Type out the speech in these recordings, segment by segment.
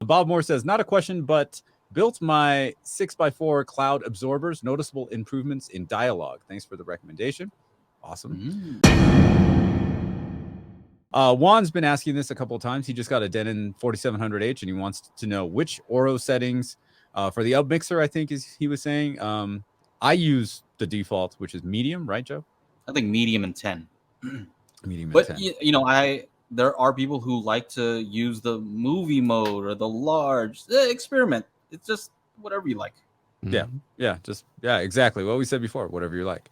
Bob Moore says, not a question, but built my 6x4 cloud absorbers. Noticeable improvements in dialogue. Thanks for the recommendation. Awesome. Juan's been asking this a couple of times. He just got a Denon 4700H, and he wants to know which Oro settings for the up mixer, I think he was saying. I use the default, which is medium, right, Joe? I think medium and 10. Medium but and 10. You know, there are people who like to use the movie mode or the large experiment. It's just whatever you like. Yeah, exactly what we said before. Whatever you like.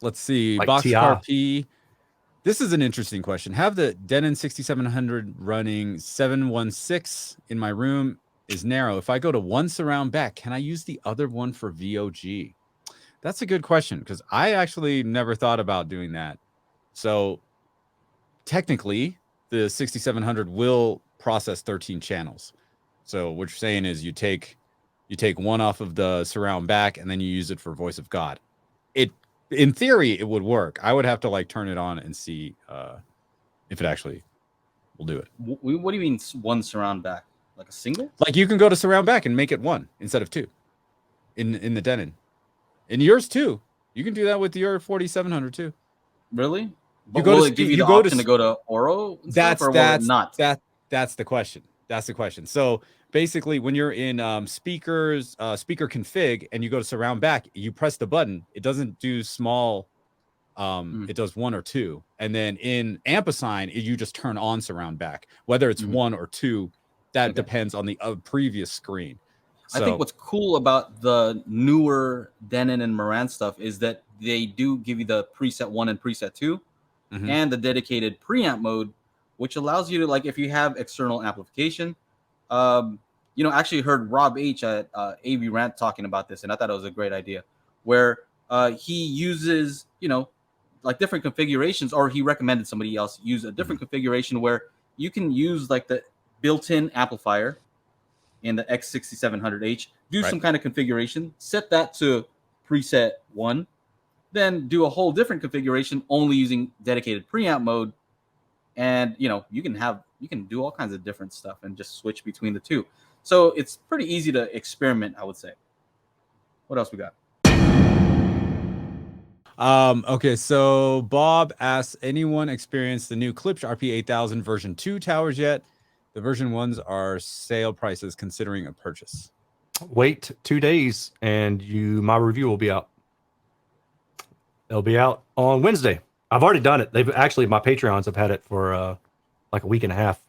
Let's see. Like Boxcar P. This is an interesting question. Have the Denon 6700 running 716 in my room is narrow. If I go to one surround back, can I use the other one for VOG? That's a good question, because I actually never thought about doing that. So technically, the 6700 will process 13 channels. So what you're saying is you take one off of the surround back and then you use it for Voice of God. In theory, it would work. I would have to like turn it on and see if it actually will do it. What do you mean one surround back? Like a single? Like you can go to surround back and make it one instead of two in the Denon. In yours too. You can do that with your 4700 too. Really? But will it give you the option to go to Oro? That's not. That's the question. That's the question. So basically, when you're in speaker config and you go to surround back, you press the button. It doesn't do small. It does one or two, and then in ampersand, you just turn on surround back. Whether it's one or two, that depends on the previous screen. So, I think what's cool about the newer Denon and Marantz stuff is that they do give you the preset 1 and preset 2 and the dedicated preamp mode, which allows you to, like, if you have external amplification, you know, I actually heard Rob H at AV Rant talking about this, and I thought it was a great idea, where he uses, you know, like different configurations, or he recommended somebody else use a different configuration where you can use like the built-in amplifier in the X6700H, do some kind of configuration, set that to preset 1, then do a whole different configuration only using dedicated preamp mode, and you know, you can do all kinds of different stuff and just switch between the two. So it's pretty easy to experiment, I would say. What else we got? Okay, so Bob asks, anyone experienced the new Klipsch RP8000 version 2 towers yet? The version 1s are sale prices considering a purchase. Wait 2 days and my review will be out. It'll be out on Wednesday. I've already done it. My Patreons have had it for like a week and a half.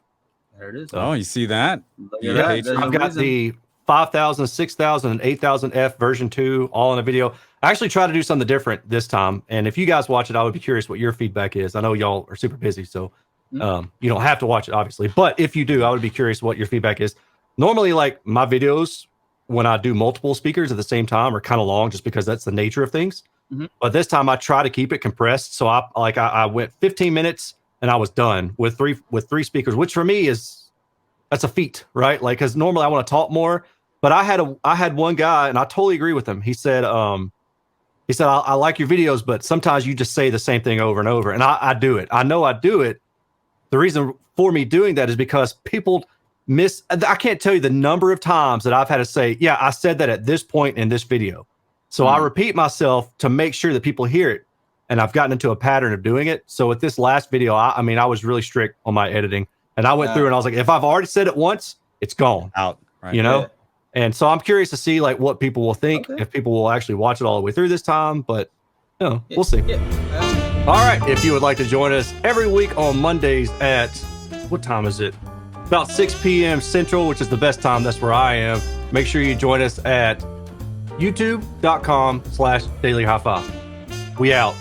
There it is. Oh, you see that? Yeah, I've got the 5000, 6000, and 8000F version 2 all in a video. I actually tried to do something different this time. And if you guys watch it, I would be curious what your feedback is. I know y'all are super busy, so you don't have to watch it, obviously. But if you do, I would be curious what your feedback is. Normally, like, my videos, when I do multiple speakers at the same time, are kind of long just because that's the nature of things. But this time I try to keep it compressed. So I went 15 minutes and I was done with three speakers, which for me that's a feat, right? Like, because normally I want to talk more. But I had one guy, and I totally agree with him. He said, I like your videos, but sometimes you just say the same thing over and over. And I do it. I know I do it. The reason for me doing that is because people miss. I can't tell you the number of times that I've had to say, yeah, I said that at this point in this video. So I repeat myself to make sure that people hear it. And I've gotten into a pattern of doing it. So with this last video, I was really strict on my editing. And I went through and I was like, if I've already said it once, it's gone. Out. Right. You know? Yeah. And so I'm curious to see like what people will think, if people will actually watch it all the way through this time. But you know, we'll see. All right. If you would like to join us every week on Mondays at, what time is it? About 6 p.m. Central, which is the best time. That's where I am. Make sure you join us at youtube.com/Daily HiFi. We out.